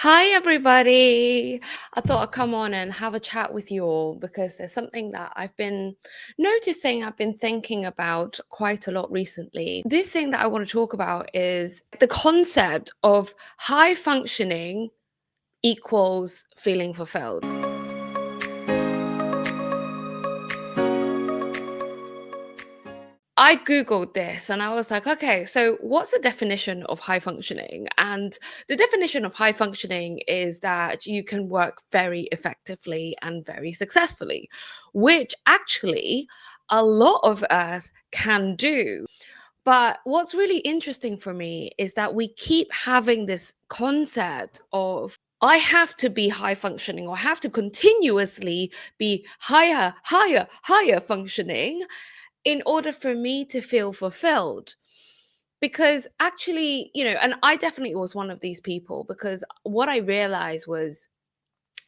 Hi, everybody. I thought I'd come on and have a chat with you all because there's something that I've been noticing, I've been thinking about quite a lot recently. This thing that I want to talk about is the concept of high functioning equals feeling fulfilled. I Googled this and I was like, okay, so what's the definition of high functioning? And the definition of high functioning is that you can work very effectively and very successfully, which actually a lot of us can do. But what's really interesting for me is that we keep having this concept of I have to be high functioning or have to continuously be higher, higher, higher functioning in order for me to feel fulfilled. Because actually, and I definitely was one of these people because what I realized was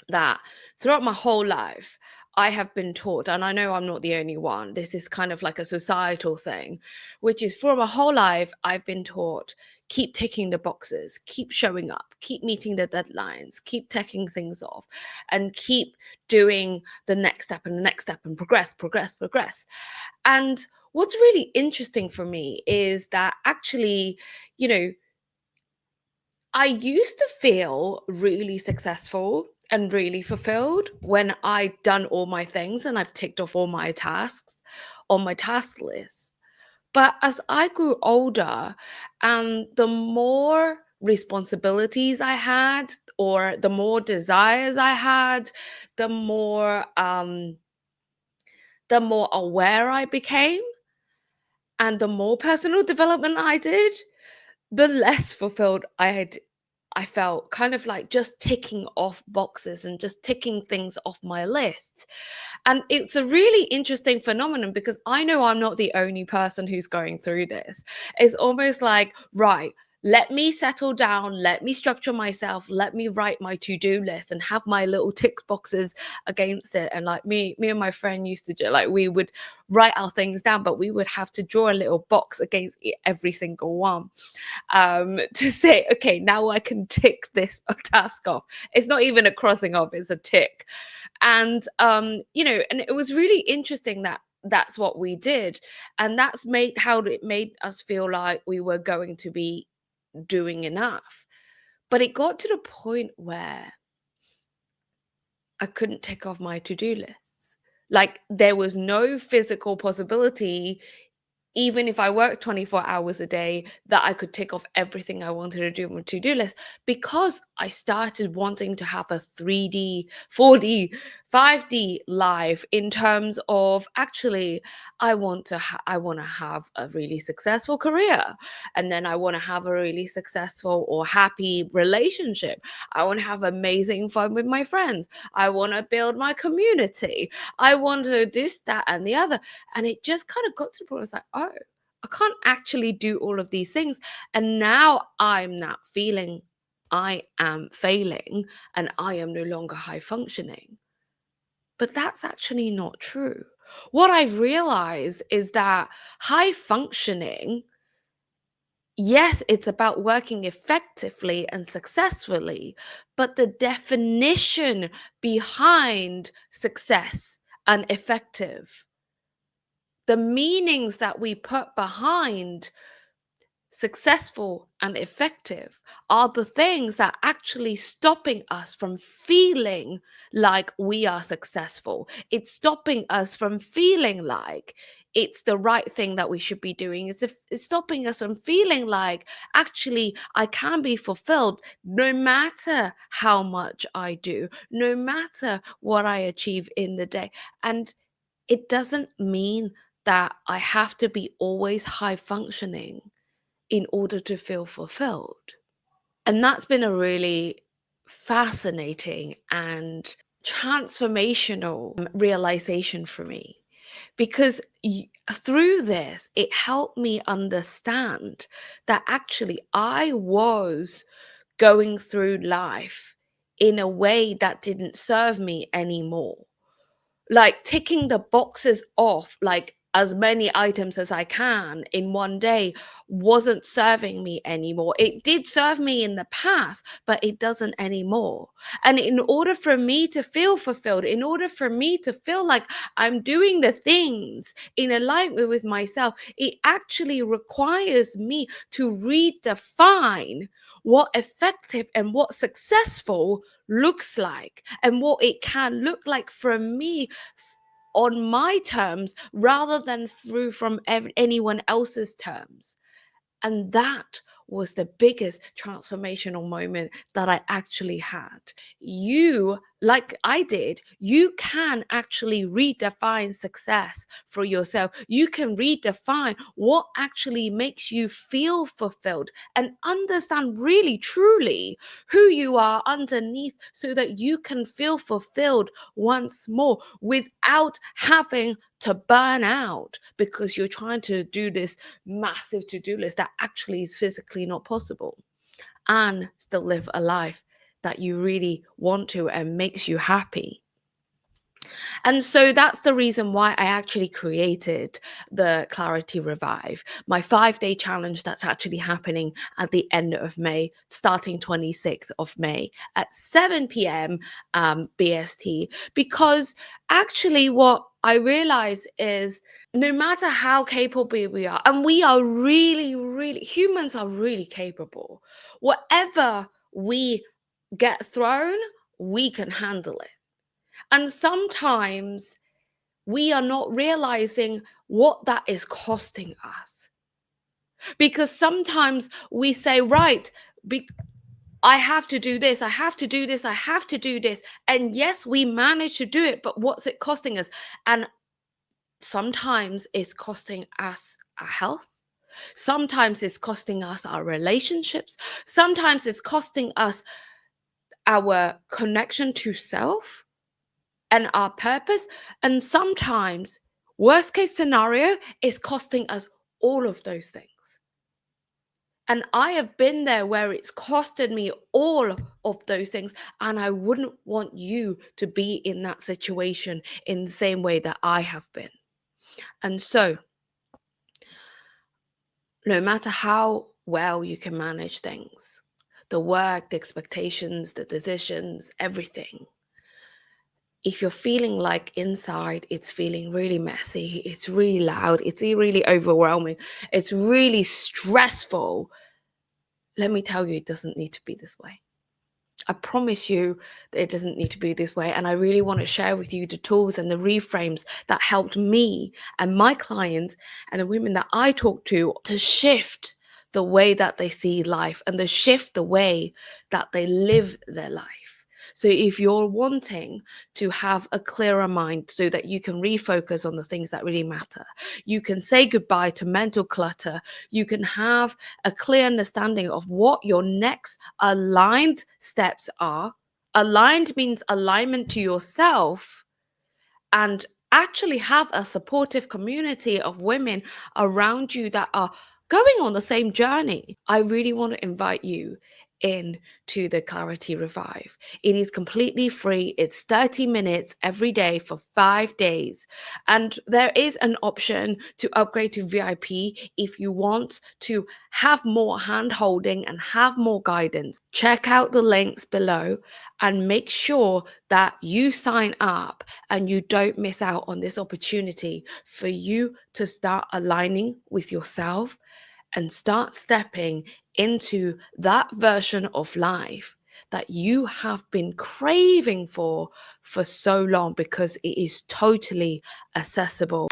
that throughout my whole life, I have been taught, and I know I'm not the only one, this is kind of like a societal thing, which is for my whole life, I've been taught keep ticking the boxes, keep showing up, keep meeting the deadlines, keep taking things off, and keep doing the next step and the next step and progress, progress, progress. And what's really interesting for me is that actually, you know, I used to feel really successful and really fulfilled when I'd done all my things and I've ticked off all my tasks on my task list. But as I grew older, the more responsibilities I had, or the more desires I had, the more aware I became, and the more personal development I did, the less fulfilled I felt, kind of like just ticking off boxes and just ticking things off my list. And it's a really interesting phenomenon because I know I'm not the only person who's going through this. It's almost like, right, let me settle down, let me structure myself, let me write my to-do list and have my little tick boxes against it. And like me and my friend used to do, like we would write our things down, but we would have to draw a little box against every single one to say, okay, now I can tick this task off. It's not even a crossing off, it's a tick. And and it was really interesting that that's what we did. And that's made how it made us feel like we were going to be doing enough. But it got to the point where I couldn't tick off my to-do lists. Like there was no physical possibility, even if I worked 24 hours a day, that I could tick off everything I wanted to do on my to-do list because I started wanting to have a 3D, 4D, 5D life in terms of actually I want to have a really successful career, and then I want to have a really successful or happy relationship. I want to have amazing fun with my friends. I want to build my community. I want to do this, that, and the other. And it just kind of got to the point where I was like, oh, I can't actually do all of these things. And now I'm not feeling I am failing and I am no longer high functioning. But that's actually not true. What I've realized is that high functioning, yes, it's about working effectively and successfully, but the definition behind success and effective, the meanings that we put behind successful and effective, are the things that are actually stopping us from feeling like we are successful. It's stopping us from feeling like it's the right thing that we should be doing. It's stopping us from feeling like actually I can be fulfilled no matter how much I do, no matter what I achieve in the day. And it doesn't mean that I have to be always high functioning in order to feel fulfilled. And that's been a really fascinating and transformational realization for me because through this, it helped me understand that actually I was going through life in a way that didn't serve me anymore, like ticking the boxes off, like as many items as I can in one day wasn't serving me anymore. It did serve me in the past, but it doesn't anymore. And in order for me to feel fulfilled, in order for me to feel like I'm doing the things in alignment with myself, it actually requires me to redefine what effective and what successful looks like and what it can look like for me on my terms rather than through from anyone else's terms. And that was the biggest transformational moment that I actually had. You, like I did, you can actually redefine success for yourself. You can redefine what actually makes you feel fulfilled and understand really, truly who you are underneath so that you can feel fulfilled once more without having to burn out because you're trying to do this massive to-do list that actually is physically not possible, and still live a life that you really want to and makes you happy. And so that's the reason why I actually created the Clarity Revive, my 5-day challenge that's actually happening at the end of May, starting 26th of May at 7 p.m. BST. Because actually, what I realize is no matter how capable we are, and we are really, really, humans are really capable, whatever we get thrown, we can handle it. And sometimes we are not realizing what that is costing us. Because sometimes we say, right, I have to do this, I have to do this, I have to do this. And yes, we manage to do it, but what's it costing us? And sometimes it's costing us our health. Sometimes it's costing us our relationships. Sometimes it's costing us our connection to self and our purpose. And sometimes, worst case scenario, is costing us all of those things. And I have been there where it's costed me all of those things. And I wouldn't want you to be in that situation in the same way that I have been. And so, no matter how well you can manage things, the work, the expectations, the decisions, everything, if you're feeling like inside it's feeling really messy, it's really loud, it's really overwhelming, it's really stressful, let me tell you, it doesn't need to be this way. I promise you that it doesn't need to be this way. And I really want to share with you the tools and the reframes that helped me and my clients and the women that I talk to shift the way that they see life and to shift the way that they live their life. So if you're wanting to have a clearer mind so that you can refocus on the things that really matter, you can say goodbye to mental clutter, you can have a clear understanding of what your next aligned steps are. Aligned means alignment to yourself, and actually have a supportive community of women around you that are going on the same journey. I really want to invite you in to the Clarity Revive. It is completely free. It's 30 minutes every day for 5 days. And there is an option to upgrade to VIP if you want to have more hand holding and have more guidance. Check out the links below and make sure that you sign up and you don't miss out on this opportunity for you to start aligning with yourself and start stepping into that version of life that you have been craving for so long, because it is totally accessible.